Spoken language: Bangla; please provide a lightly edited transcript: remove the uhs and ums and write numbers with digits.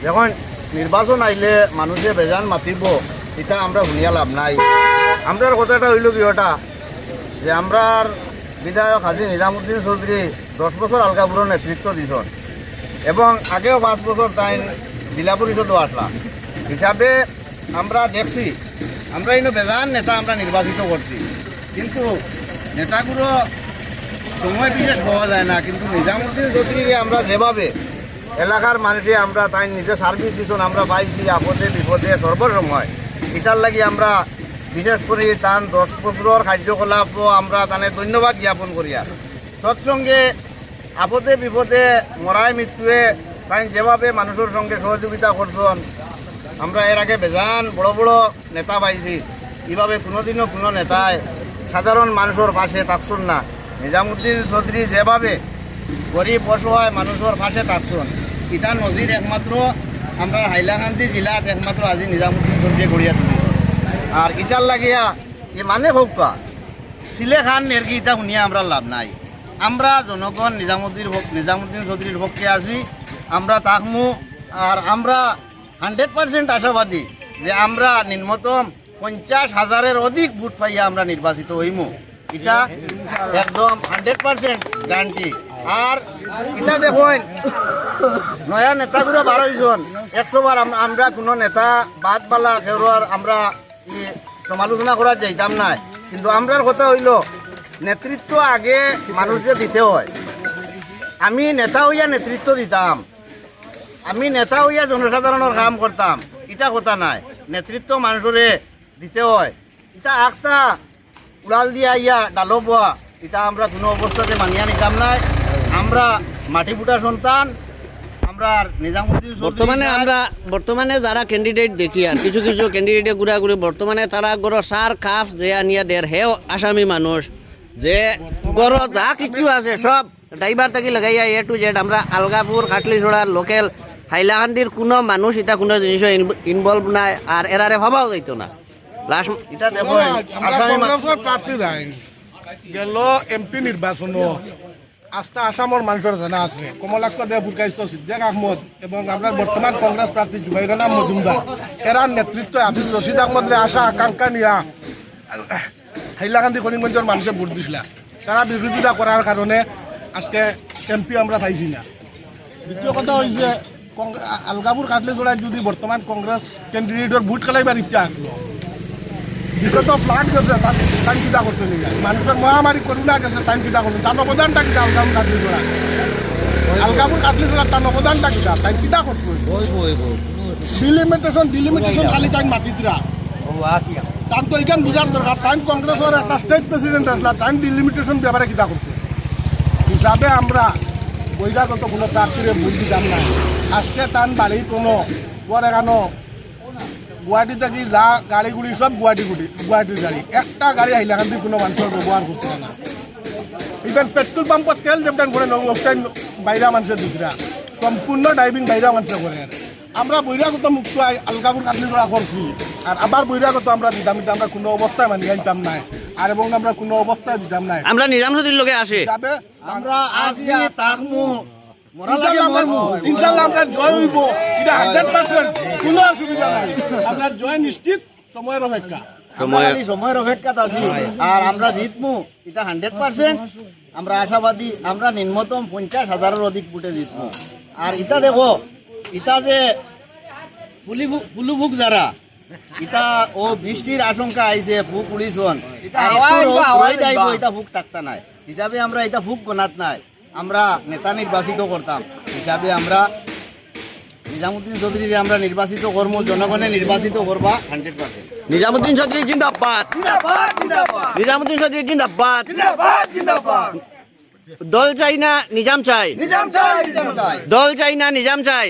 এখন নির্বাচন আইলে মানুষে বেজান মাতিব, এটা আমরা শুনিয়া লাভ নাই। আমরার কথাটা হইল কি ওটা যে আমরার বিধায়ক হাজী নিজামুদ্দিন চৌধুরী 10 বছর আলগাপুরের নেতৃত্ব দিছেন এবং আগেও 5 বছর তাই জেলা পরিষদও আসলা হিসাবে আমরা দেখছি। আমরা এই বেজান নেতা আমরা নির্বাচিত করছি, কিন্তু নেতাগুলো সময় বিশেষ পাওয়া যায় না। কিন্তু নিজামুদ্দিন চৌধুরীকে আমরা যেভাবে এলাকার মানুষে আমরা তাই নিজে সার্ভিস দিচ্ছেন আমরা পাইছি আপদে বিপদে সর্বসময়, এটার লাগি আমরা বিশেষ করে তান 10 বছরের কার্যকলাপ আমরা তানে ধন্যবাদ জ্ঞাপন করি। আর সৎসঙ্গে আপদে বিপদে মরায় মৃত্যুয়ে তাই যেভাবে মানুষের সঙ্গে সহযোগিতা করছেন, আমরা এর আগে বেজান বড় বড় নেতা পাইছি, এভাবে কোনোদিনও কোনো নেতায় সাধারণ মানুষের পাশে থাকছেন না। নিজামুদ্দিন চৌধুরী যেভাবে গরিব অসহায় মানুষের পাশে থাকছেন, এটা নদীর একমাত্র আমরা হাইলাকান্দি জেলাত একমাত্র আজি নিজামুদ্দিন চৌধুরী গড়িয়া তুলি। আর ইটার লাগিয়া এ মানে হোক সিলে খান নেরকি এটা শুনিয়া আমরা লাভ নাই। আমরা জনগণ নিজামুদ্দিন চৌধুরীর পক্ষে আছি, আমরা তাকমু। আর আমরা 100% আশাবাদী যে আমরা নিম্নতম 50,000-এর অধিক ভোট পাইয়া আমরা নির্বাচিত হইমু, এটা একদম 100% গ্যারান্টি। আর এটা দেখুন নয়া নেতাগুলো বার হয়েছেন 100 বার আমরা কোনো নেতা বাদ বালা কেউর আমরা সমালোচনা করা যাইতাম না, কিন্তু আমরার কথা হইল নেতৃত্ব আগে মানুষকে দিতে হয়। আমি নেতা হইয়া নেতৃত্ব দিতাম, আমি নেতা হইয়া জনসাধারণের কাম করতাম, এটা কথা নাই। নেতৃত্ব মানুষরে দিতে হয়, এটা একটা উড়াল দিয়া ইয়া ডালো পোয়া, এটা আমরা কোনো অবস্থাতে মানিয়া নিতাম নাই। আমরা মাটি ফুটা সন্তান, আমরা নিজামুদ্দিন বর্তমানে যারা ক্যান্ডিডেট দেখি আর কিছু কিছু ক্যান্ডিডেটে ঘুরাঘুরি বর্তমানে তারা গড় সার কাফ যে আনিয়া দের হেও আসামি মানুষ যে গড় যা কিছু আছে সব ড্রাইভার থেকে লাগাইয়া এ টু জেড। আমরা আলগাপুর কাটলিছড়ার লোকেল হাইলাকান্দির কোনো মানুষ এটা কোনো জিনিস ইনভলভ নাই, আর এরারে ভাবাও যাইতো না। লাস্ট এটা দেখো প্রার্থী যায় গেল এমপি নির্বাচন আস্থা আসামর মানুষের জানা আছে কমলাক্ষ দে বুরকাইস্ত সিদ্দিক আহমদ এবং আমরা বর্তমান কংগ্রেস প্রার্থী জুবাইরানা মজুমদার এরার নেতৃত্বে হাফিজ রশিদ আহমদের আশা আকাঙ্ক্ষা নিয়া হাইলাকান্দি করিমগঞ্জের মানুষে ভোট দিছিল। তারা বিরোধিতা করার কারণে আজকে এমপি আমরা পাইছি না। দ্বিতীয় কথা হয়েছে আলগাপুর কাটলিছড়ায় যদি বর্তমান কংগ্রেস ক্যান্ডিডেটর ভোট খেলাইবার ইচ্ছা আসলো, বিগত ফ্লাড গেছে তাই চিন্তা করতে নিয়ে মানুষের মহামারী করোনা গেছে তাই চিন্তা করছে তার অবদানটা কিনা আলগাপুর কাটলিছড়া তার অবদানটা কিনা তাই চিন্তা করছে ডিলিমিটেশন খালি তাই মাতিতরা তার তো এখান বুঝার দরকার। তাই কংগ্রেসের একটা স্টেট প্রেসিডেন্ট আসলা তাই ডিলিমিটেশন ব্যাপারে কিনা করছে হিসাবে আমরা বহিরাগত কোনো প্রার্থীরে ভোট দিতাম না। আজকে তান বাড়ি কোনো পরে কেন গুয়াহাটি থেকে যা গাড়িগুড়ি সব গুয়াহাটির গাড়ি, একটা গাড়ি হাইলাকান্দির কোনো মানুষের ব্যবহার করতে না। ইভেন পেট্রোল পাম্পত তেল যেমন করে ওটাই বাইরা মানুষের দিকরা সম্পূর্ণ ড্রাইভিং বাইরা মানুষের করে। আমরা বহিরাগত মুক্ত আলগাপুর কাটলিছড়া করছি, আর আবার বহিরাগত আমরা দিতাম, আমরা কোনো অবস্থায় মানি আনতাম নাই, আর এবং আমরা কোনো অবস্থায় দিতাম নাই। আমরা নিজাম চৌধুরীর লোকে আসে আমরা আসি তাকমু ইনশাআল্লাহ আমরা জয় হইব, এটা 100% কোনো অসুবিধা নাই। আমরা জয় নিশ্চিত, সময়ের অপেক্ষা সময়ের অপেক্ষাত আছি। আর আমরা জিতমু এটা 100% আমরা আশাবাদী। আমরা নিম্নতম 50,000-এর অধিক ভোটে জিতমু। আর ইটা দেখো ইটা যে ফুলুভুক যারা ইটা ও বৃষ্টির আশঙ্কা আইছে ফুক উড়িছন এটা ফুক থাকতা নাই হিসাবে আমরা এটা ফুক গনাত নাই। আমরা নেতা নির্বাচিত করতাম হিসাবে আমরা নিজামুদ্দিন চৌধুরীকে আমরা নির্বাচিত করবো, জনগণে নির্বাচিত করবা 100%। নিজামুদ্দিন চৌধুরী জিন্দাবাদ, নিজামুদ্দিন চৌধুরী জিন্দাবাদ। দল চাই না নিজাম চাই, দল চাই না নিজাম চাই।